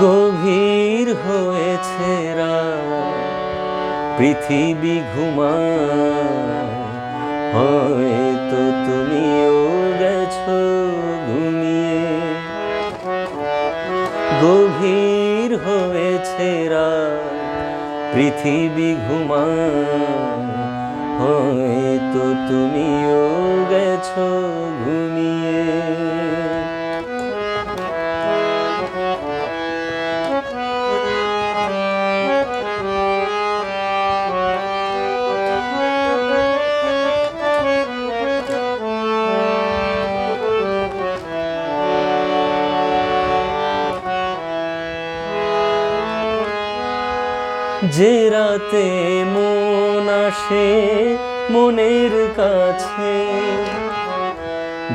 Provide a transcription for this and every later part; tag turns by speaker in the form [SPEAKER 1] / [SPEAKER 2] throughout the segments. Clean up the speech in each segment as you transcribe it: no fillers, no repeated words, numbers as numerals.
[SPEAKER 1] গভীর হয়েছে রাত, পৃথিবী ঘুমায়, হয়তো তুমিও গেছো ঘুমিয়ে। গভীর হয়েছে রাত, পৃথিবী ঘুমায়, হয়তো তুমিও গেছো ঘুমিয়ে। যে রাতে মন আসে মনের কাছে,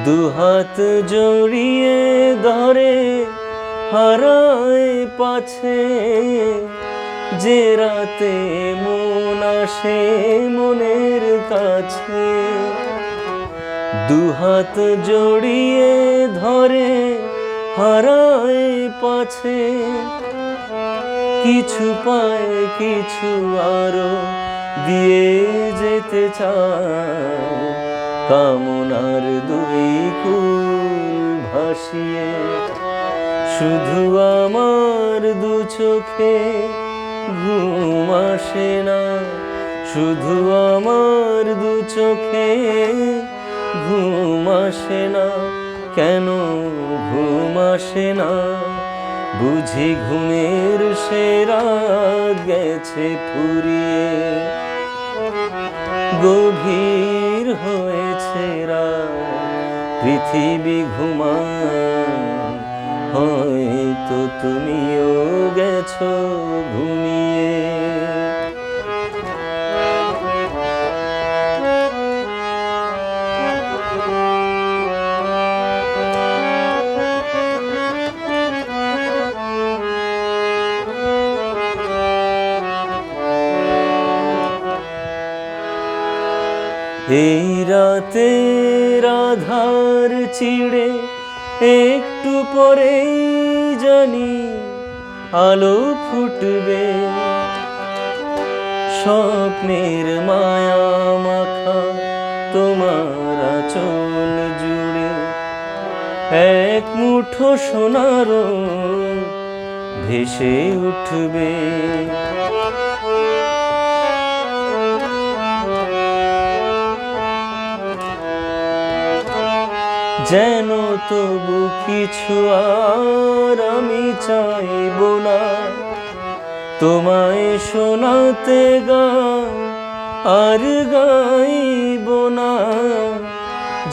[SPEAKER 1] দুহাত জড়িয়ে ধরে হারায় পাছে। যে রাতে মন আসে মনের কাছে, দুহাত জড়িয়ে ধরে হারায় পাছে। কিছু পায় কিছু আরো দিয়ে যেতে চায়, কামনার দুই কুল ভাসিয়ে। শুধু আমার দু চোখে ঘুম আসে না, শুধু আমার দু চোখে ঘুম আসে না। কেন ঘুম আসে না? বুঝি ঘুমের সে রাত গেছে ফুরিয়ে। গভীর হয়েছে রাত, পৃথিবী ঘুমায়, হয়তো তুমিও গেছো ঘুমিয়ে। এই রাতের আধার চিড়ে একটু পরেই জানি আলো ফুটবে। স্বপ্নের মায়া মাখা তোমার আঁচল জুড়ে এক মুঠো সোনারও ভেসে উঠবে। যেন তবু কিছু আর আমি চাইব না, তোমায় শোনাতে গান আর গাইব না।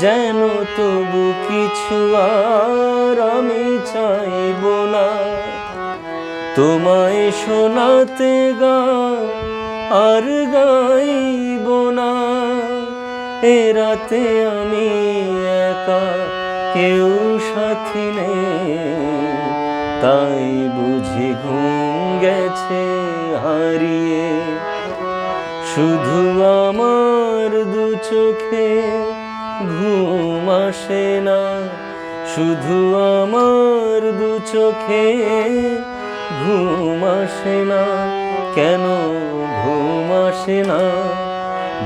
[SPEAKER 1] যেন তবু কিছু আর আমি চাইব না, তোমায় শোনাতে গান আর গাইব না। এ রাতে আমি একা, কেউ সাথী নেই, তাই বুঝি ঘুম গেছে হারিয়ে। শুধু আমার দু চোখে ঘুম আসে না, শুধু আমার দু চোখে ঘুম আসে না। কেন ঘুম আসে না?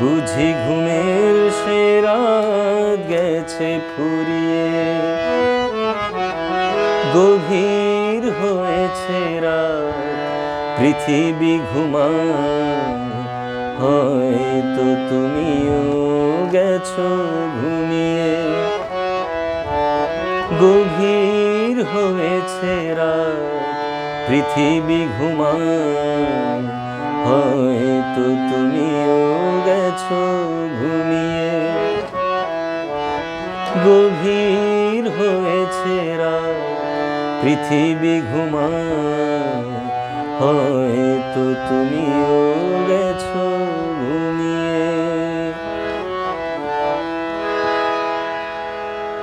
[SPEAKER 1] বুঝি ঘুমের সে রাত গেছে ফুরিয়ে। গভীর হয়েছে রাত, পৃথিবী ঘুমায়, হয়তো তুমিও গেছো ঘুমিয়ে। গভীর হয়েছে রাত, পৃথিবী ঘুমায়, হয়তো তুমিও গেছো ঘুমিয়ে। গভীর হয়েছে রাত, পৃথিবী ঘুমায়, হয়তো তুমিও গেছো